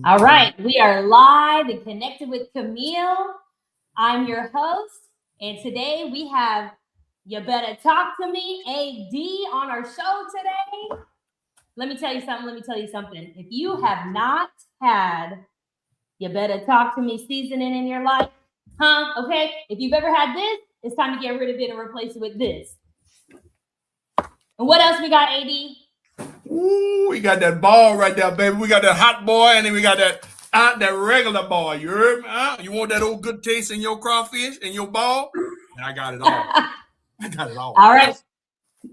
All right, we are live and connected with Camille. I'm your host, and today we have You Better Talk to Me, AD, on our show today. Let me tell you something. If you have not had You Better Talk to Me seasoning in your life, okay? If you've ever had this, it's time to get rid of it and replace it with this. And what else we got, AD? Ooh, we got that ball right there, baby. We got that hot boy, and then we got that regular ball. You heard me? You want that old good taste in your crawfish and your ball? And I got it all. I got it all. All right.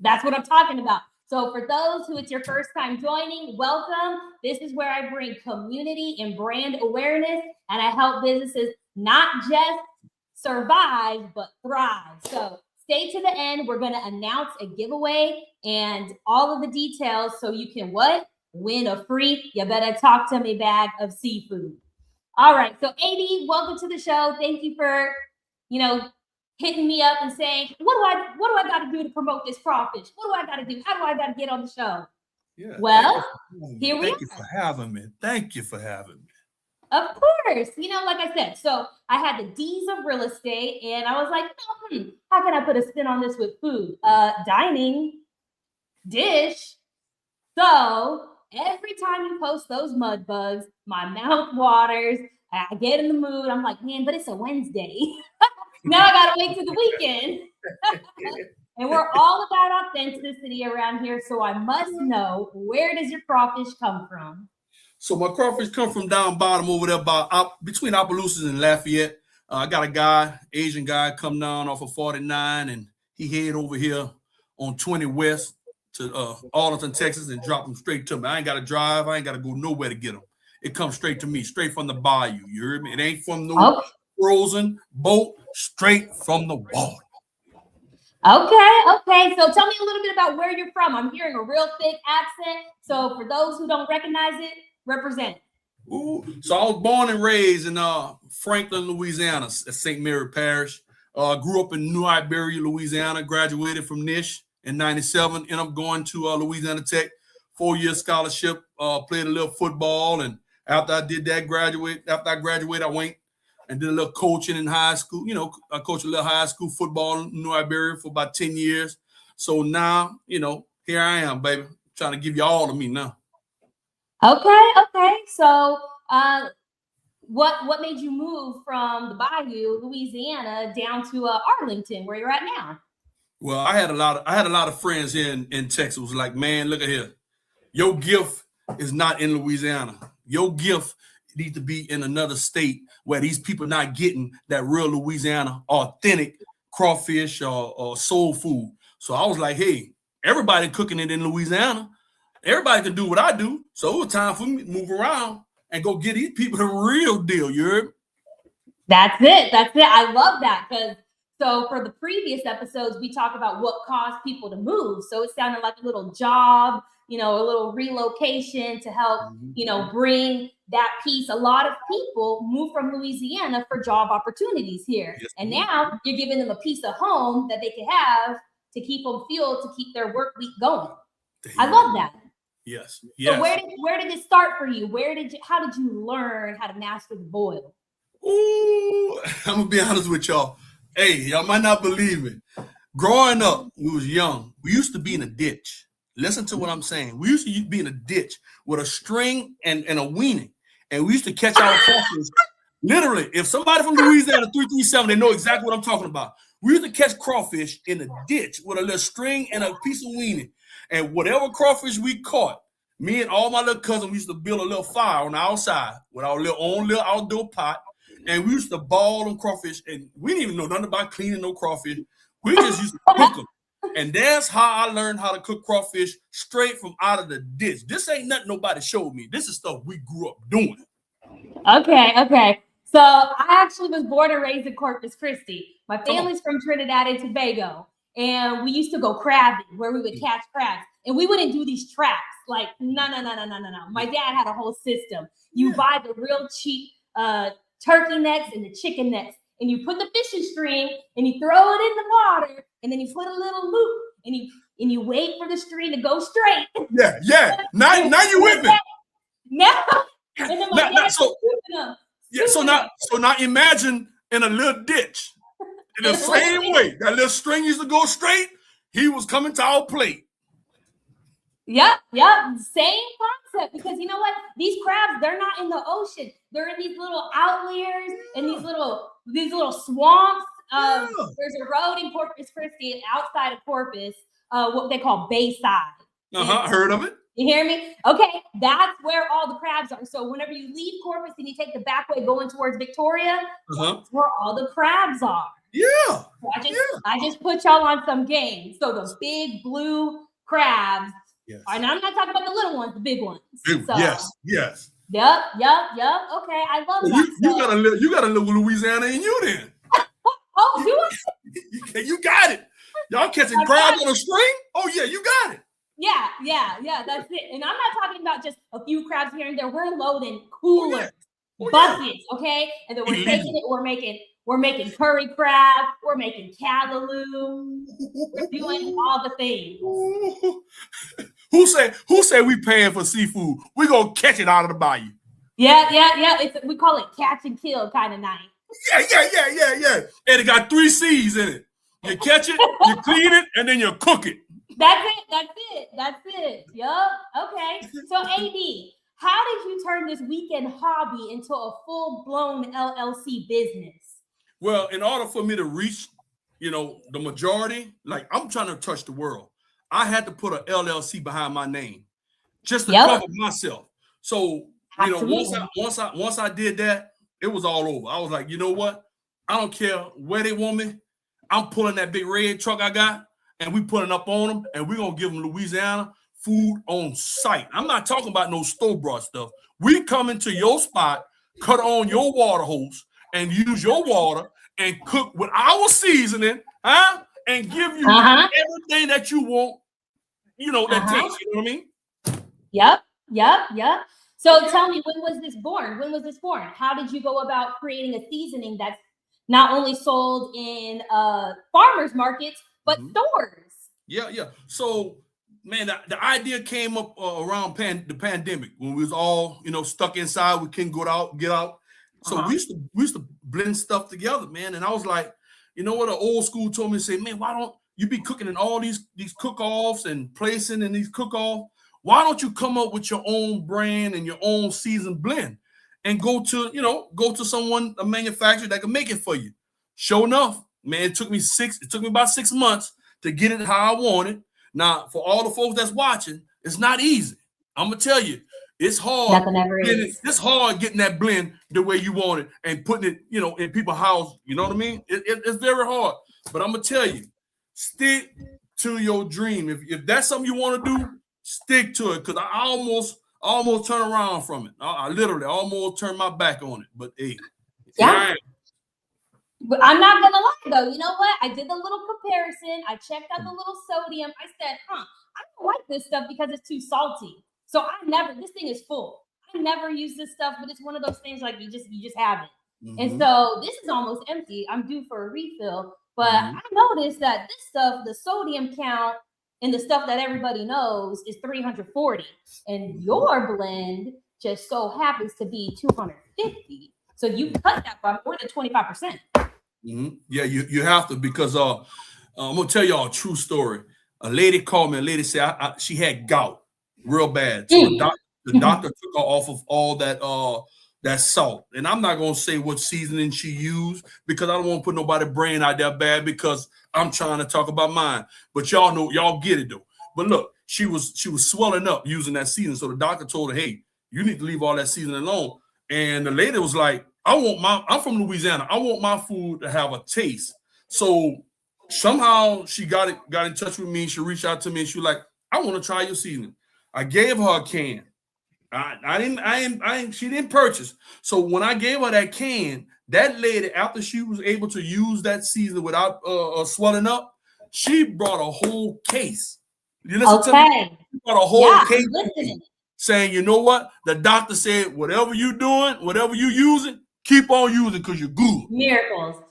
That's what I'm talking about. So for those who it's your first time joining, welcome. This is where I bring community and brand awareness, and I help businesses not just survive, but thrive. So stay to the end. We're going to announce a giveaway and all of the details so you can win a free You Better Talk to Me bag of seafood. All right. So AD, welcome to the show. Thank you for, hitting me up and saying, what do I got to do to promote this crawfish? What do I got to do? How do I got to get on the show? Yeah. Well, here we are. Thank you for having me. Thank you for having me. Of course. Like I said, so I had the D's of real estate, and I was like, how can I put a spin on this with food? Dining, dish. So every time you post those mud bugs, my mouth waters. I get in the mood. I'm like, man, but it's a Wednesday. Now I gotta wait till the weekend. And we're all about authenticity around here. So I must know, where does your crawfish come from? So my crawfish come from down bottom over there between Opelousas and Lafayette. I got a guy, Asian guy, come down off of 49, and he head over here on 20 West to Arlington, Texas, and drop them straight to me. I ain't got to drive. I ain't got to go nowhere to get them. It comes straight to me, straight from the bayou. You heard me? It ain't from no frozen boat, straight from the water. Okay. So tell me a little bit about where you're from. I'm hearing a real thick accent. So for those who don't recognize it, represent. Ooh. So I was born and raised in Franklin, Louisiana, at St. Mary Parish. Grew up in New Iberia, Louisiana. Graduated from NISH in '97. Ended up going to Louisiana Tech, 4-year scholarship. Played a little football, and after I did that, After I graduated, I went and did a little coaching in high school. I coached a little high school football in New Iberia for about 10 years. So now, here I am, baby, trying to give you all of me now. Okay. So what made you move from the Bayou, Louisiana, down to Arlington, where you're at now? Well, I had a lot of friends here in Texas. Was like, man, look at here. Your gift is not in Louisiana. Your gift needs to be in another state where these people not getting that real Louisiana authentic crawfish or soul food. So I was like, hey, everybody cooking it in Louisiana. Everybody can do what I do. So it was time for me to move around and go get these people the real deal. You heard? That's it. I love that, because so for the previous episodes, we talked about what caused people to move. So it sounded like a little job, a little relocation to help, bring that piece. A lot of people move from Louisiana for job opportunities here. Yes, and now you're giving them a piece of home that they can have to keep them fueled, to keep their work week going. I love that. Yes. So where did it start for you? How did you learn how to master the boil? Ooh, I'm gonna be honest with y'all. Hey, y'all might not believe it. Growing up, we was young. We used to be in a ditch. Listen to what I'm saying. We used to be in a ditch with a string and a weenie, and we used to catch our crawfish. Literally, if somebody from Louisiana 337, they know exactly what I'm talking about. We used to catch crawfish in a ditch with a little string and a piece of weenie. And whatever crawfish we caught, me and all my little cousins, we used to build a little fire on the outside with our own little outdoor pot. And we used to ball them crawfish. And we didn't even know nothing about cleaning no crawfish. We just used to cook them. And that's how I learned how to cook crawfish straight from out of the ditch. This ain't nothing nobody showed me. This is stuff we grew up doing. Okay. So I actually was born and raised in Corpus Christi. My family's from Trinidad and Tobago. And we used to go crabbing, where we would catch crabs. And we wouldn't do these traps. Like, no. My dad had a whole system. You buy the real cheap turkey necks and the chicken necks, and you put the fishing string and you throw it in the water, and then you put a little loop and you and you wait for the string to go straight. Yeah. Now you with me. Now, and then my dad so now imagine in a little ditch in the same way that little string used to go straight. He was coming to our plate. Yep. Same concept, because you know what? These crabs, they're not in the ocean. They're in these little outliers and these little swamps. There's a road in Corpus Christi outside of Corpus, what they call Bayside. Heard of it. You hear me? Okay, that's where all the crabs are. So whenever you leave Corpus and you take the back way going towards Victoria, that's where all the crabs are. Yeah. So I just put y'all on some game. So the big blue crabs. Yes. And I'm not talking about the little ones, the big ones. So, yes. Yep. Okay, I love that. You got a little Louisiana in you then. Oh, do I? You got it. Y'all catching crabs on a string? Oh yeah, you got it. Yeah, that's it. And I'm not talking about just a few crabs here and there. We're loading coolers, buckets, okay? And then we're taking it, we're making curry crab, we're making callaloo, we're doing all the things. Who say we paying for seafood? We gonna catch it out of the bayou. Yeah. We call it catch and kill kind of night. Yeah. And it got 3 C's in it. You catch it, you clean it, and then you cook it. That's it. Yup. Okay. So AD, how did you turn this weekend hobby into a full-blown LLC business? Well, in order for me to reach, the majority, like I'm trying to touch the world, I had to put an LLC behind my name just to cover myself. So, once I did that, it was all over. I was like, you know what? I don't care where they want me. I'm pulling that big red truck I got, and we putting up on them, and we're going to give them Louisiana food on site. I'm not talking about no store-bought stuff. We come into your spot, cut on your water hose, and use your water and cook with our seasoning, and give you everything that you want, that taste. You know what I mean? Yep. So tell me, when was this born? How did you go about creating a seasoning that's not only sold in farmers markets, but stores? Yeah. So, man, the idea came up around the pandemic when we was all, stuck inside. We couldn't get out. So we used to blend stuff together, man. And I was like, you know what? An old school told me, say, man, why don't you be cooking in all these cook-offs and placing in these cook-offs? Why don't you come up with your own brand and your own seasoned blend and go to someone, a manufacturer that can make it for you? Sure enough, man, it took me about 6 months to get it how I wanted. Now, for all the folks that's watching, it's not easy. I'm gonna tell you, it's hard. Nothing ever is. It's hard getting that blend the way you want it and putting it, in people's house. You know what I mean? It's very hard. But I'm gonna tell you, stick to your dream. If that's something you want to do, stick to it. Because I almost turn around from it. I literally almost turned my back on it. But hey, But I'm not gonna lie though. You know what? I did a little comparison. I checked out the little sodium. I said, I don't like this stuff because it's too salty. So this thing is full. I never use this stuff, but it's one of those things like you just have it. And so this is almost empty. I'm due for a refill. But I noticed that this stuff, the sodium count and the stuff that everybody knows is 340. And your blend just so happens to be 250. So you cut that by more than 25%. Yeah, you have to, because I'm gonna tell y'all a true story. A lady called me. A lady said she had gout real bad. So the doctor took her off of all that salt. And I'm not gonna say what seasoning she used because I don't want to put nobody's brain out there bad because I'm trying to talk about mine. But y'all get it though. But look, she was swelling up using that seasoning. So the doctor told her, hey, you need to leave all that seasoning alone. And the lady was like, I'm from Louisiana. I want my food to have a taste. So somehow she got in touch with me. She reached out to me and she was like, I want to try your seasoning. I gave her a can. She didn't purchase. So when I gave her that can, that lady, after she was able to use that seasoning without swelling up, she brought a whole case. You listen to me? She brought a whole case saying, you know what? The doctor said, whatever you doing, whatever you using, keep on using because you're good. Miracles.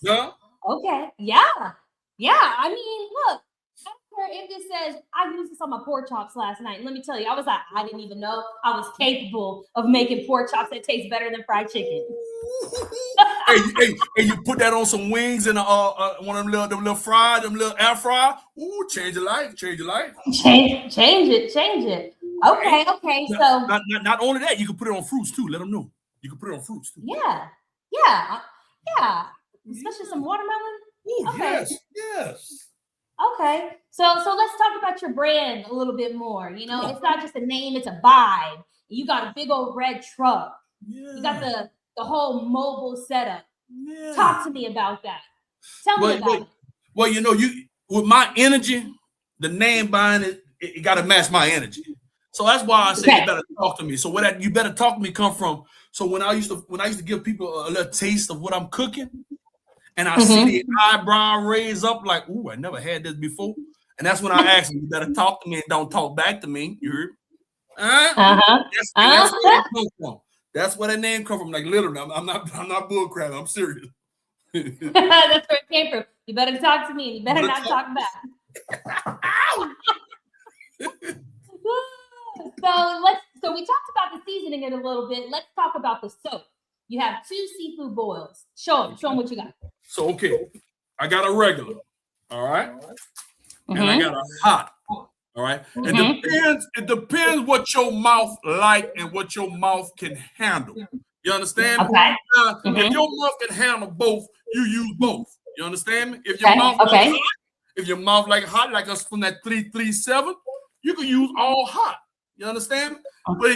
Yeah. Okay. Yeah. I mean, look, I if it says, I used this on my pork chops last night. And let me tell you, I was like, I didn't even know I was capable of making pork chops that taste better than fried chicken. hey, you put that on some wings and one of them little fried, them little air fry. Ooh, change your life. Change it. Okay. So not only that, you can put it on fruits too. Let them know. You can put it on fruits too. Yeah. Especially some watermelon. Ooh, okay. Yes. Okay. So let's talk about your brand a little bit more. You know, it's not just a name, it's a vibe. You got a big old red truck. Yeah. You got the whole mobile setup. Yeah. Talk to me about that. Tell me about it. Well, you know, with my energy, the name behind it got to match my energy. So that's why I say you better talk to me. So where you better talk to me come from. So when I used to give people a little taste of what I'm cooking, and I see the eyebrow raise up like, ooh, I never had this before. And that's when I ask them, you better talk to me and don't talk back to me. You heard? That's where it comes from. That's where that name comes from. Like literally, I'm not bullcrapping. I'm serious. That's where it came from. You better talk to me and you better not talk back. So we talked about the seasoning in a little bit. Let's talk about the soap. You have 2 seafood boils. Show them what you got. So okay, I got a regular, all right, and I got a hot, all right. It depends what your mouth like and what your mouth can handle. You understand? Okay. If your mouth can handle both, you use both. You understand me? If your mouth like hot, if your mouth like hot, like us from that 337, you can use all hot. You understand me? But if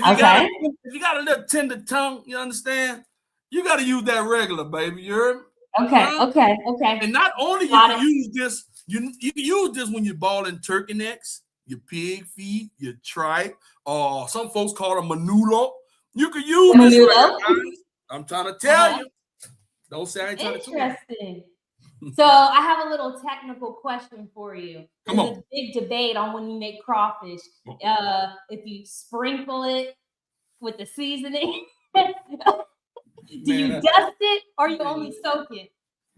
you got a little tender tongue, you understand? You got to use that regular, baby. You heard me? Okay. And not only you can use this, you can use this when you're boiling turkey necks, your pig feet, your tripe, or some folks call it menudo. You can use this right, guys. I'm trying to tell you. Don't say I ain't trying to tell you. Interesting. So I have a little technical question for you. There's a big debate on when you make crawfish. If you sprinkle it with the seasoning. Do you dust it or you only soak it?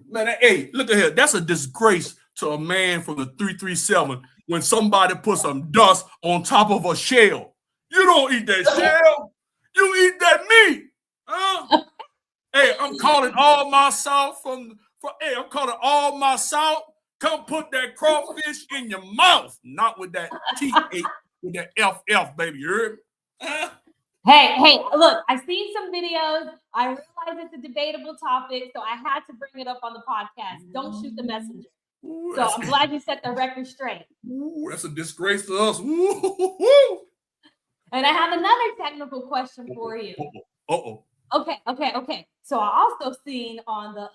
Man, hey, look at here. That's a disgrace to a man from the 337 when somebody puts some dust on top of a shell. You don't eat that shell. You eat that meat. Hey, I'm calling all my salt I'm calling all my salt. Come put that crawfish in your mouth. Not with that T8, with that FF, baby. You heard me? Hey, look, I've seen some videos. I realize it's a debatable topic, so I had to bring it up on the podcast. Don't shoot the messenger. So I'm glad you set the record straight. Ooh, that's a disgrace to us. Ooh. And I have another technical question for you. Okay. So I also seen on the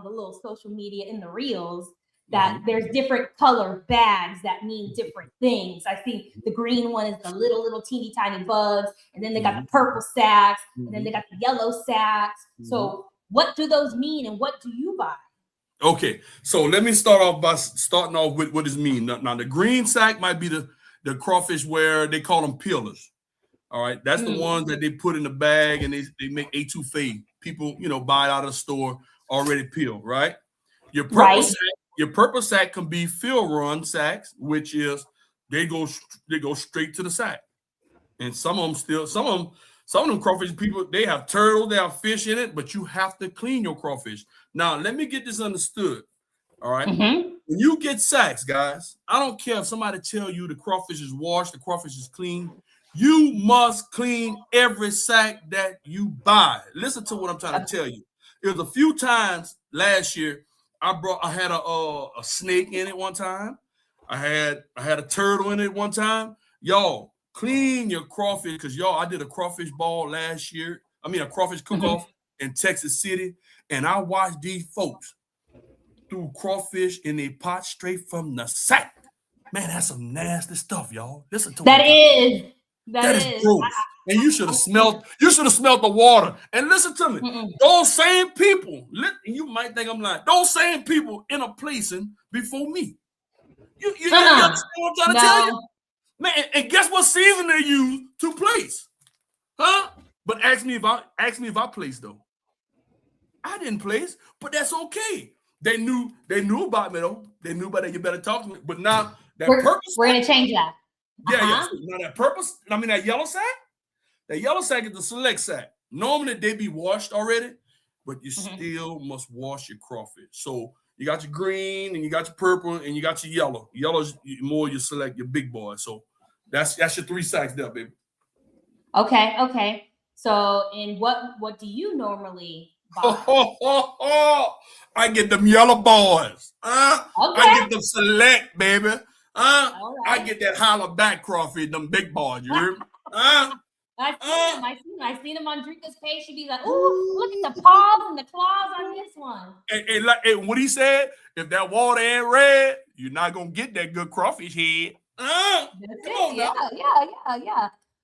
little social media in the reels that there's different color bags that mean different things. I see the green one is the little teeny tiny bugs, and then they got the purple sacks, and then they got the yellow sacks. So what do those mean, and what do you buy? Okay, so let me start off by starting off with what does mean. Now the green sack might be the crawfish where they call them peelers. All right, that's the ones that they put in the bag and they make etouffee. People, buy it out of the store already peeled, right? Your purple sack can be fill run sacks, which is they go straight to the sack. And some of them crawfish people, they have turtles, they have fish in it, but you have to clean your crawfish. Now, let me get this understood. All right. When you get sacks, guys, I don't care if somebody tell you the crawfish is washed, the crawfish is clean. You must clean every sack that you buy. Listen to what I'm trying to tell you. It was a few times last year I had a snake in it one time. I had a turtle in it one time. Y'all clean your crawfish because I did a crawfish ball last year. I mean a crawfish cook-off in Texas City, and I watched these folks do crawfish in a pot straight from the sack. Man, that's some nasty stuff, y'all. Listen to that is. That is gross. And you should have smelled the water. And listen to me. Those same people, you might think I'm lying. Those same people in a placing before me. You understand what I'm trying to tell you? Man, and guess what season they use to place? Huh? But ask me if I placed though. I didn't place, but that's okay. They knew about me though. They knew about it. You better talk to me. But now That purple we're gonna change that. Yeah. So now that yellow sack is the select sack. Normally they be washed already, but you still must wash your crawfish. So you got your green and you got your purple and you got your yellow. Yellow's more you select your big boy. So that's your 3 sacks there, baby. Okay. So, and what do you normally buy? I get them yellow boys. I get them select, baby. Right. I get that holler back crawfish, them big boys. You hear me? I seen him on Drika's page. She'd be like, "Ooh, look at the paws and the claws on this one." And what he said, if that water ain't red, you're not gonna get that good crawfish head. Yeah.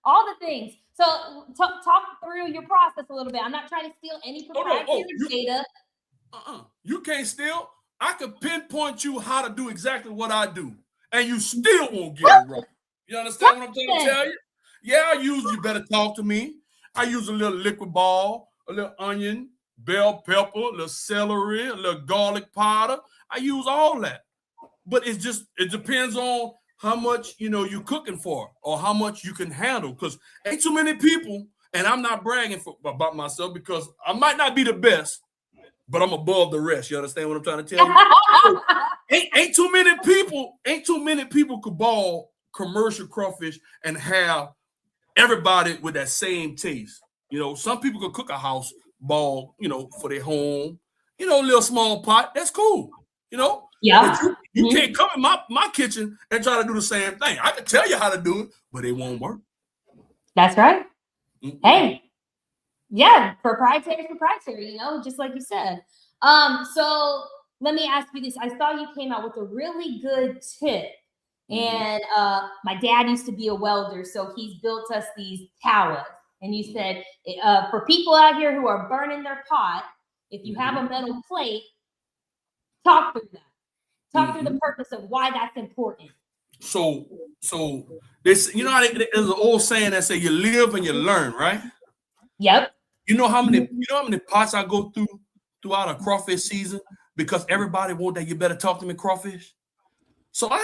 All the things. So talk through your process a little bit. I'm not trying to steal any proprietary data. You can't steal. I could pinpoint you how to do exactly what I do, and you still won't get it right. You understand what I'm trying to tell you? Yeah, I use You Better Talk to Me. I use a little liquid ball, a little onion, bell pepper, a little celery, a little garlic powder. I use all that. But it depends on how much you're cooking for or how much you can handle. Because ain't too many people, and I'm not bragging about myself because I might not be the best, but I'm above the rest. You understand what I'm trying to tell you? ain't too many people could ball commercial crawfish and have everybody with that same taste. Some people could cook a house ball, for their home, a little small pot. That's cool. Yeah. But you can't come in my kitchen and try to do the same thing. I can tell you how to do it, but it won't work. That's right. Hey, yeah, proprietary, just like you said. So let me ask you this. I saw you came out with a really good tip. And my dad used to be a welder, so he's built us these towers. And you said, for people out here who are burning their pot, if you have a metal plate, talk through that. Talk through the purpose of why that's important. So this, there's an old saying that say you live and you learn, right? Yep. You know how many pots I go throughout a crawfish season because everybody want that You Better Talk to Me crawfish. So I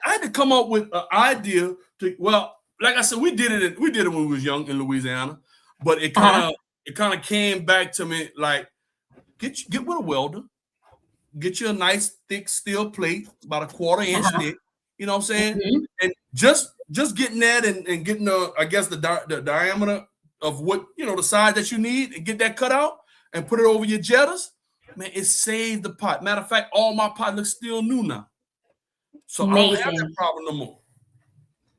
had to come up with an idea like I said, we did it when we was young in Louisiana, but it kind of came back to me like get with a welder, get you a nice thick steel plate, about a 1/4 inch thick. You know what I'm saying? And just getting that and getting the diameter of what the size that you need and get that cut out and put it over your jetters. Man, it saved the pot. Matter of fact, all my pot looks still new now. So amazing. I don't have that problem no more.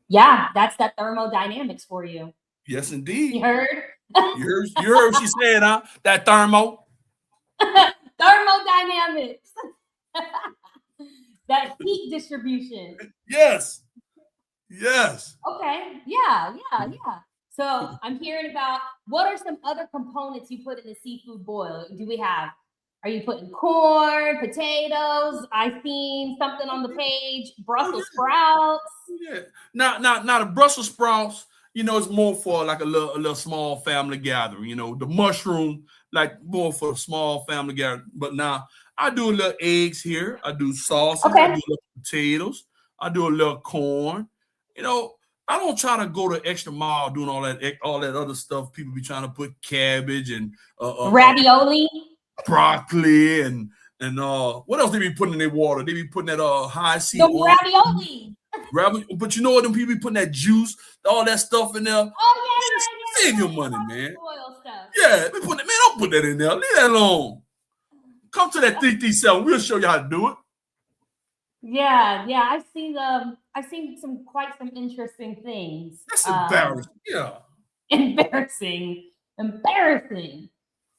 Yeah, that's that thermodynamics for you. Yes, indeed. You heard? You heard what she said, huh? That thermodynamics. That heat distribution. Yes. Okay. Yeah. So I'm hearing about what are some other components you put in the seafood boil? Are you putting corn, potatoes? I seen something on the page, Brussels sprouts. Yeah. Now the Brussels sprouts, it's more for like a little small family gathering. The mushroom, like more for a small family gathering. But now I do a little eggs here. I do sausage. Okay. I do a little potatoes. I do a little corn. I don't try to go the extra mile doing all that other stuff. People be trying to put cabbage and ravioli. Broccoli and what else they be putting in their water? They be putting that high C. Ravioli. But you know what? Them people be putting that juice, all that stuff in there. Oh yeah. Save your money, man. Oil stuff. Yeah, we put it. Man, don't put that in there. Leave that alone. Come to that 337. We'll show you how to do it. Yeah. I've seen quite some interesting things. That's embarrassing. Yeah. Embarrassing.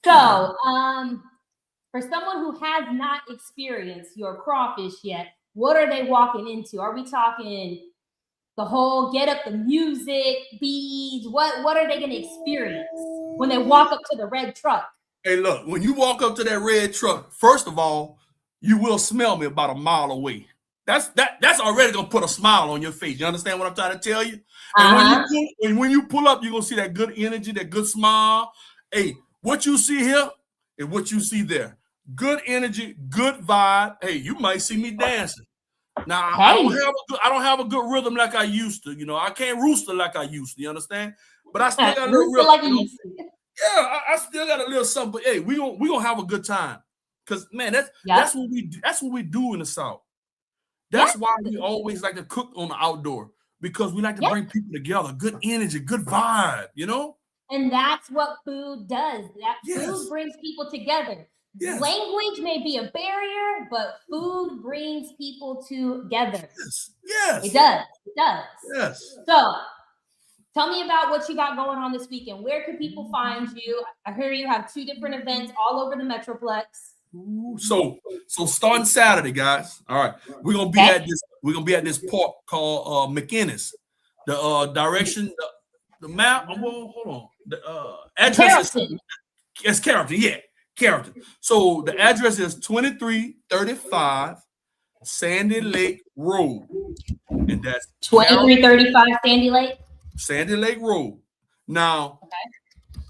So, for someone who has not experienced your crawfish yet, what are they walking into? Are we talking the whole get up, the music, beads? What are they going to experience when they walk up to the red truck? Hey, look, when you walk up to that red truck, first of all, you will smell me about a mile away. That's already gonna put a smile on your face. You understand what I'm trying to tell you? And when you pull up, you're gonna see that good energy, that good smile. Hey, what you see here is what you see there. Good energy, good vibe. Hey, you might see me dancing. Now Hey. I don't have a good rhythm like I used to. You know, I can't rooster like I used to. You understand? But I still got a little rhythm. Like you used to. Yeah, I still got a little something. But hey, we gonna have a good time. Cause man, that's what we do. That's what we do in the South. That's why we always like to cook on the outdoor, because we like to bring people together, good energy, good vibe, you know? And that's what food does. That food brings people together. Yes. Language may be a barrier, but food brings people together. Yes. It does. It does. Yes. So tell me about what you got going on this weekend. Where can people find you? I hear you have 2 different events all over the Metroplex. So starting Saturday, guys. All right, we're gonna be at this. We're gonna be at this park called McInnes. The direction, the map. Hold on. The address is Carrollton. Yeah, Carrollton. So the address is 2335 Sandy Lake Road, and that's 2335 Sandy Lake Road. Now.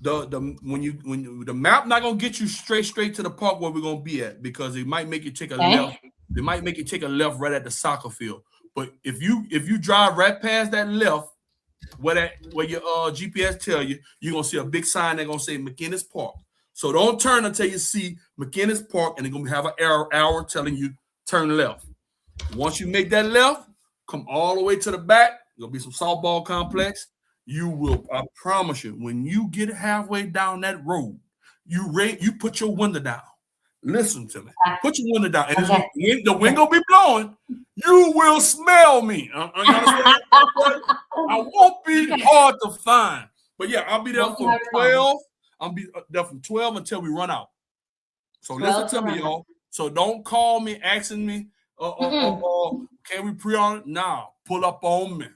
The map not gonna get you straight to the park where we're gonna be at, because it might make you take a left. They might make you take a left right at the soccer field. But if you drive right past that left, where your GPS tell you, you're gonna see a big sign that's gonna say McInnes Park. So don't turn until you see McInnes Park, and they're gonna have an arrow telling you turn left. Once you make that left, come all the way to the back. There'll be some softball complex. You will, I promise you, when you get halfway down that road, you put your window down. Listen to me. Put your window down. And the wind gonna be blowing. You will smell me. You understand? I won't be hard to find. But yeah, I'll be there from 12. I'll be there from 12 until we run out. So listen to me, y'all. So don't call me asking me, can we pre-order? Nah, pull up on me.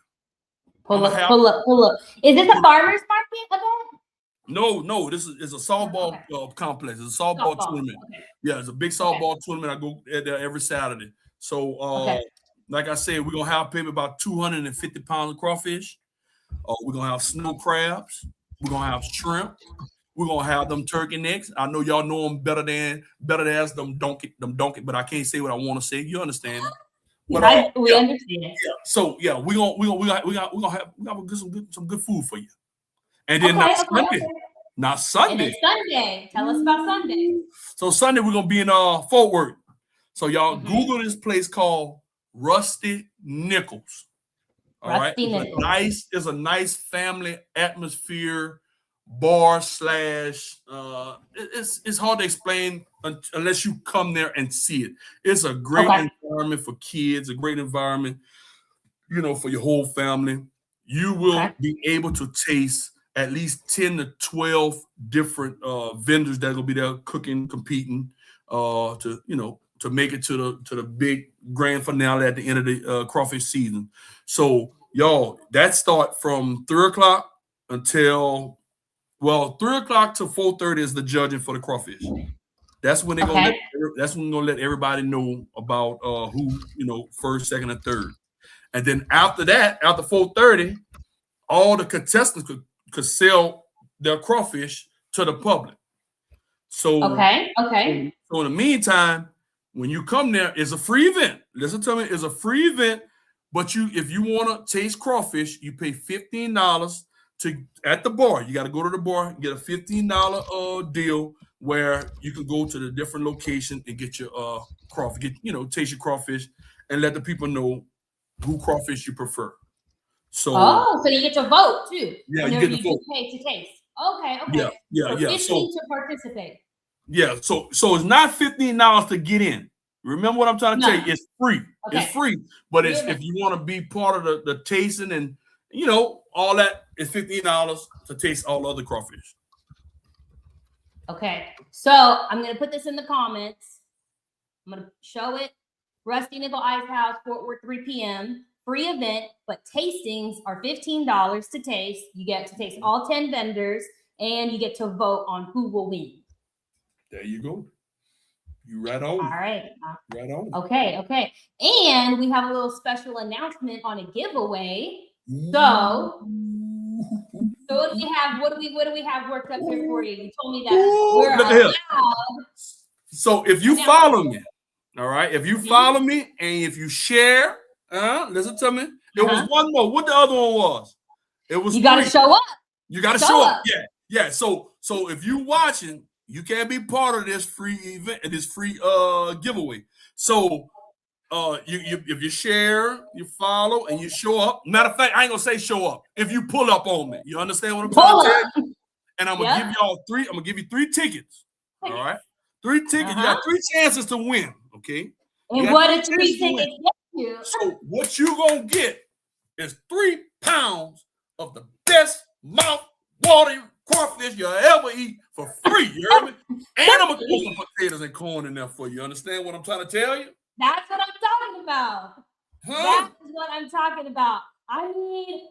Pull up. Is this a farmer's market event? No. This is a softball complex. It's a softball tournament. Okay. Yeah, it's a big softball tournament. I go there every Saturday. So, like I said, we're gonna have maybe about 250 pounds of crawfish. We're gonna have snow crabs. We're gonna have shrimp. We're gonna have them turkey necks. I know y'all know them better than them donkey, but I can't say what I want to say. You understand? But, we understand. Yeah. So yeah, we gonna have some good food for you. And then not Sunday. Sunday. Tell us about Sunday. So Sunday we're gonna be in Fort Worth. So y'all Google this place called Rusty Nickels. All right. It's a nice family atmosphere bar / it's hard to explain unless you come there and see it. It's a great environment for kids, a great environment, for your whole family. You will be able to taste at least 10 to 12 different vendors that will be there cooking, competing to make it to the big grand finale at the end of the crawfish season. So y'all, that start from 3:00 until 3:00 to 4:30 is the judging for the crawfish. That's when they're gonna let everybody know about who first, second, and third. And then after that, after 4:30, all the contestants could sell their crawfish to the public. So So in the meantime, when you come there, it's a free event. Listen to me, it's a free event. But if you want to taste crawfish, you pay $15 at the bar. You got to go to the bar and get a $15 deal where you can go to the different location and get your crawfish, taste your crawfish, and let the people know who crawfish you prefer. So so you get to vote too. Yeah, you get to vote. Pay to taste. Okay. Yeah. 15 to participate. Yeah, so it's not $15 to get in. Remember what I'm trying to tell you? It's free. Okay. It's free, but it's if you want to be part of the tasting and all that, it's $15 to taste all other crawfish. Okay, so I'm gonna put this in the comments. I'm gonna show it. Rusty Nickel Icehouse, Fort Worth, 3 p.m. Free event, but tastings are $15 to taste. You get to taste all 10 vendors, and you get to vote on who will win. There you go. You right on. All right. Right on. Okay. And we have a little special announcement on a giveaway. So what do we have? What do we have worked up here for you? You told me that we're allowed. So if you follow me, All right. If you follow me and if you share, listen to me. There was one more. What the other one was? It was you got to show up. You got to show up. Yeah. So if you watching, you can't be part of this free event, this free giveaway. So if you share, you follow, and you show up. Matter of fact, I ain't gonna say show up. If you pull up on me, you understand what I'm trying to tell you? And I'm gonna give y'all three. I'm gonna give you 3 tickets. All right, 3 tickets. You got 3 chances to win. Okay. And what is 3 tickets get you? So what you gonna get is 3 pounds of the best mouth-watering crawfish you ever eat for free. You heard me? And I'm gonna put some potatoes and corn in there for you. Understand what I'm trying to tell you? That's what I'm talking about. That is what I'm talking about. I need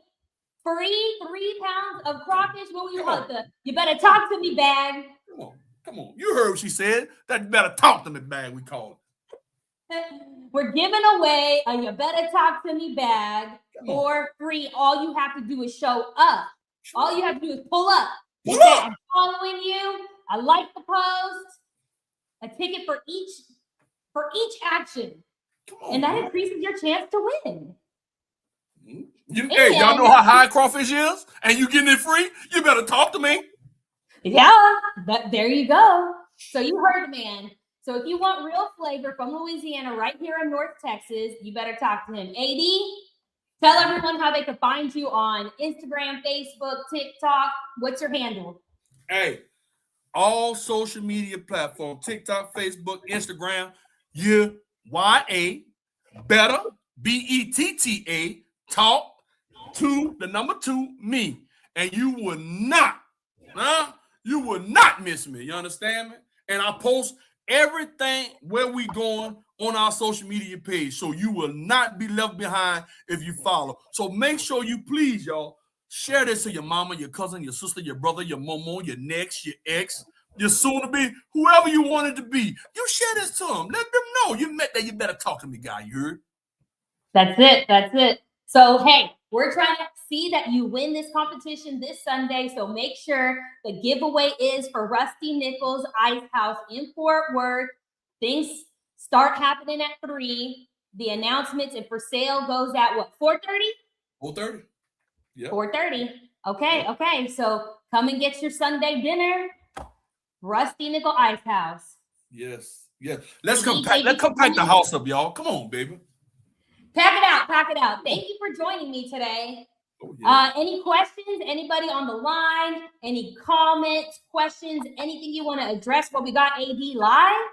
free 3 pounds of crawfish. What we want? You better talk to me bag. Come on. You heard what she said. That better talk to me bag, we call it. We're giving away a you better talk to me bag for free. All you have to do is show up. All you have to do is pull up. I'm following you. I like the post. A ticket for each action. And that increases your chance to win. Hey, y'all know how high crawfish is? And you getting it free? You better talk to me. Yeah, there you go. So you heard, man. So if you want real flavor from Louisiana right here in North Texas, you better talk to him. AD, tell everyone how they can find you on Instagram, Facebook, TikTok. What's your handle? Hey, all social media platforms, TikTok, Facebook, Instagram, YA, better, BETTA, talk to the number 2, me. And you will not miss me. You understand me? And I post everything where we going on our social media page. So you will not be left behind if you follow. So make sure you please, y'all, share this to your mama, your cousin, your sister, your brother, your momo, your next, your ex, your soon-to-be, whoever you want it to be. You share this to them. Let them know you met that. You better talk to me, guy. You heard? That's it. So, hey, we're trying to see that you win this competition this Sunday. So make sure the giveaway is for Rusty Nickel Icehouse in Fort Worth. Things start happening at 3. The announcements and for sale goes at what, 4:30? 4:30. Yeah. 4:30. Okay. So come and get your Sunday dinner. Rusty Nickel Icehouse. Yes. Let's compact the house up, y'all. Come on, baby. Pack it out. Thank you for joining me today. Any questions? Anybody on the line? Any comments, questions, anything you want to address? Well, we got AD live.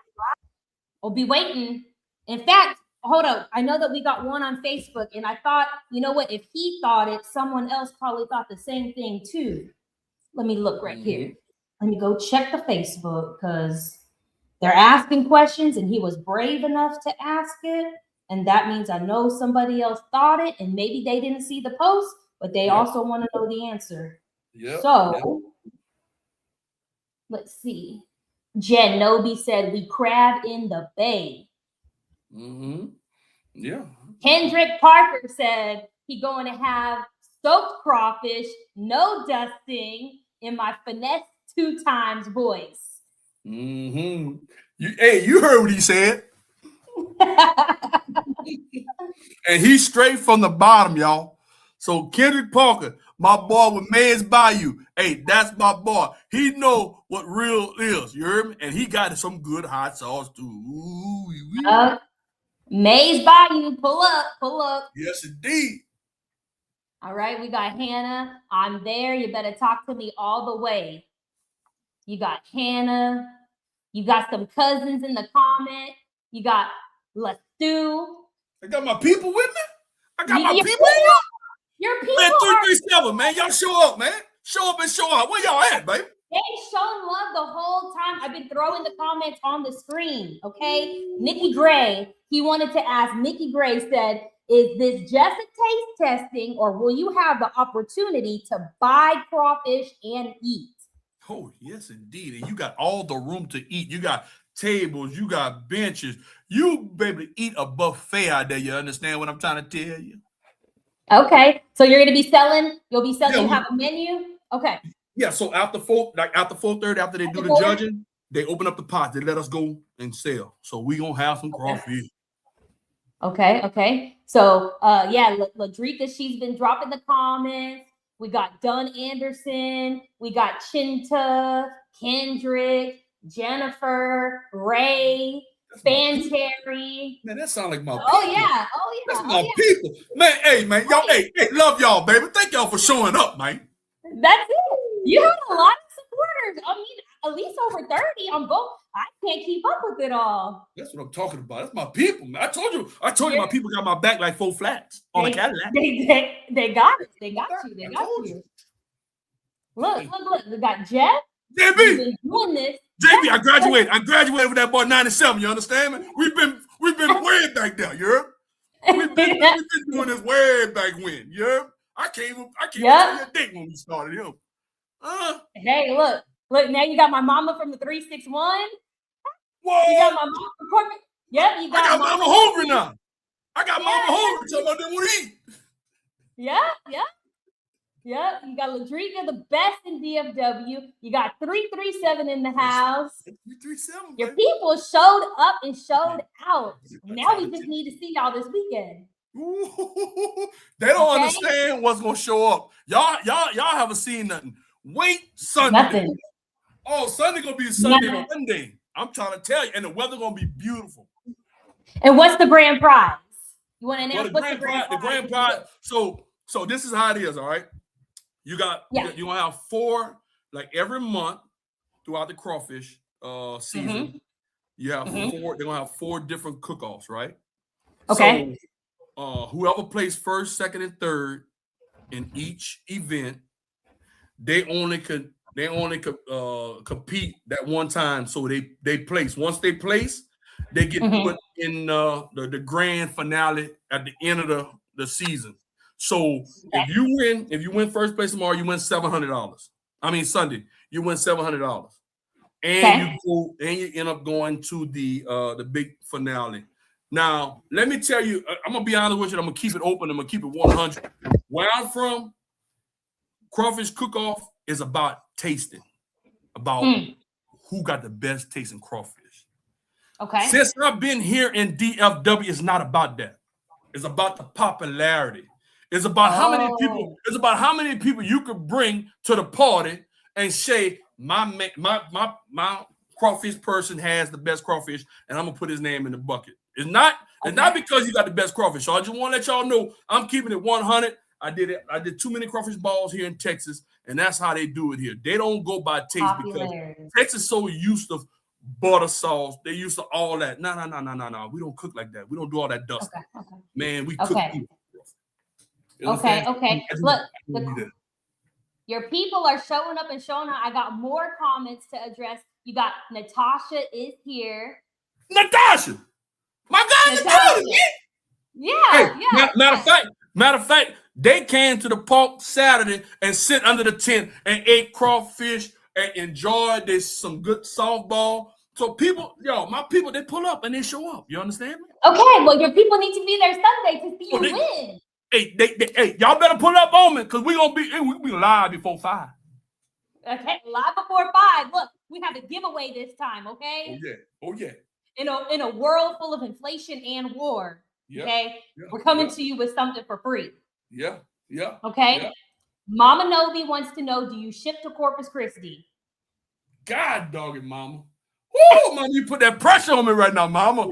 We'll be waiting. In fact, hold up. I know that we got one on Facebook, and I thought, you know what? If he thought it, someone else probably thought the same thing too. Let me look right here. Let me go check the Facebook because they're asking questions, and he was brave enough to ask it. And that means I know somebody else thought it, and maybe they didn't see the post, but they also want to know the answer. Let's see. Jen Noby said we crab in the bay. Kendrick Parker said he going to have soaked crawfish, no dusting, in my finesse 2 times voice. You heard what he said. And he's straight from the bottom, y'all. So Kendrick Parker, my boy with Mays Bayou. Hey, that's my boy. He know what real is. You heard me? And he got some good hot sauce too. Mays Bayou, pull up. Yes, indeed. All right, we got Hannah. I'm there. You better talk to me all the way. You got Hannah. You got some cousins in the comment. You got LaStew. I got my people with me. I got my people. Your people. Man, 337, man. Y'all show up, man. Show up and show out. Where y'all at, baby? They showing love the whole time. I've been throwing the comments on the screen, okay? Nikki Gray, he wanted to ask, Nikki Gray said, is this just a taste testing or will you have the opportunity to buy crawfish and eat? Oh, yes, indeed. And you got all the room to eat. You got tables. You got benches. You be able to eat a buffet out there. You understand what I'm trying to tell you? Okay. So you're going to be selling? You'll be selling, you have a menu? Okay. Yeah, so after 4:30, after they do the judging, they open up the pot. They let us go and sell. So we gonna have some crawfish. Okay. So, yeah, Ladrika, she's been dropping the comments. We got Dunn Anderson. We got Chinta, Kendrick, Jennifer, Ray, Fan Terry. Man, that sound like my people. Oh yeah. That's my people. Man, hey, man, y'all, hey, love y'all, baby. Thank y'all for showing up, man. That's it. You have a lot of supporters. I mean, at least over 30 on both. I can't keep up with it all. That's what I'm talking about. That's my people, man. I told you my people got my back like 4 flats on a Cadillac. They got it. They got you. They got you. Look. We got Jeff. JB. Been doing this. JB, I graduated with that boy 97. You understand me? We've been way back there. You heard? We've been doing this way back when. You heard? I can't even tell you a date when we started him. Hey, look. Now you got my mama from the 361. Whoa. You got my mama from corporate. Yep, you got. I got mama hungry now. I got mama hungry. Tell about them what to eat. Yeah. You got Ladrika, the best in DFW. You got 337 in the house. 337. Your people showed up and showed out. Now we just need to see y'all this weekend. Ooh, they don't understand what's gonna show up. Y'all haven't seen nothing. Wait Sunday. Nothing. Oh, Sunday gonna be Sunday or Monday. I'm trying to tell you, and the weather gonna be beautiful. And what's the grand prize? You want to announce what's the grand prize? The grand prize. So this is how it is. All right, you're gonna have 4 like every month throughout the crawfish season. Mm-hmm. You have 4. They're gonna have 4 different cook-offs, right? Okay. So whoever plays first, second, and third in each event, they only could compete that one time. So they place. Once they place, they get put in the grand finale at the end of the season. So if you win first place tomorrow, you win $700. I mean Sunday, you win $700, and you end up going to the big finale. Now, let me tell you, I'm gonna be honest with you. I'm gonna keep it open. I'm gonna keep it 100. Where I'm from, crawfish cook-off is about tasting, about who got the best tasting crawfish. Okay. Since I've been here in DFW, it's not about that. It's about the popularity. It's about how many people. It's about how many people you could bring to the party and say, my crawfish person has the best crawfish, and I'm gonna put his name in the bucket. It's not because you got the best crawfish. So I just want to let y'all know I'm keeping it 100. I did too many crawfish balls here in Texas, and that's how they do it here. They don't go by taste because Texas is so used to butter sauce. They used to all that. No. We don't cook like that. We don't do all that dust. Okay. Man, we cook. Okay. Look, your people are showing up and showing out. I got more comments to address. You got Natasha is here. Natasha, my God, Natasha. Yeah. Matter of fact, they came to the park Saturday and sit under the tent and ate crawfish and enjoyed some good softball. So my people, they pull up and they show up. You understand me? Okay, well, your people need to be there Sunday to see you win. Hey, y'all better pull up on me because we be live before 5. Okay, live before 5. Look, we have a giveaway this time. Okay. Oh yeah. In a world full of inflation and war. Yeah, okay, we're coming to you with something for free. Yeah. Okay. Yeah. Mama Novi wants to know: do you ship to Corpus Christi? God dog it, Mama. Woo, Mama, you put that pressure on me right now, Mama.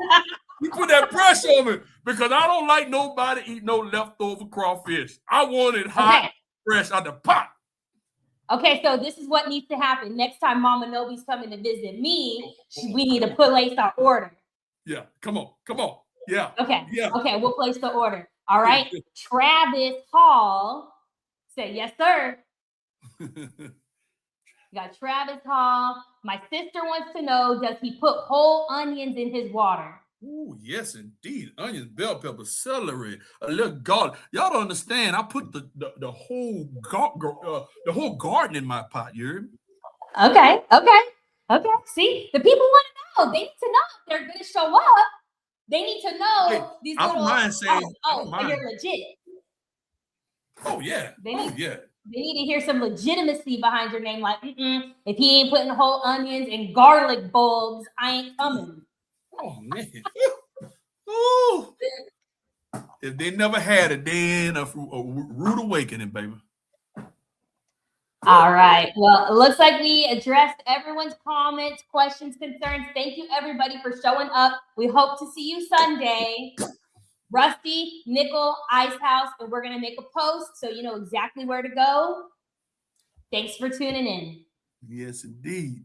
You put that pressure on me because I don't like nobody eat no leftover crawfish. I want it hot, fresh out the pot. Okay, so this is what needs to happen. Next time Mama Novi's coming to visit me, we need to place our order. Yeah, come on. Yeah. Okay. Yeah. Okay, we'll place the order. All right. Travis Hall said, yes, sir. You got Travis Hall. My sister wants to know, does he put whole onions in his water? Oh, yes, indeed. Onions, bell pepper, celery, a little garlic. Y'all don't understand. I put the whole garden in my pot. You heard me? Okay. See, the people want to know. They need to know if they're going to show up. They need to know these little. I don't mind saying. You're legit. Oh yeah. They need to hear some legitimacy behind your name. Like, if he ain't putting whole onions and garlic bulbs, I ain't coming. Oh man. Ooh. If they never had it, they in a rude awakening, baby. All right. Well, it looks like we addressed everyone's comments, questions, concerns. Thank you, everybody, for showing up. We hope to see you Sunday. Rusty Nickel Icehouse, and we're going to make a post so you know exactly where to go. Thanks for tuning in. Yes, indeed.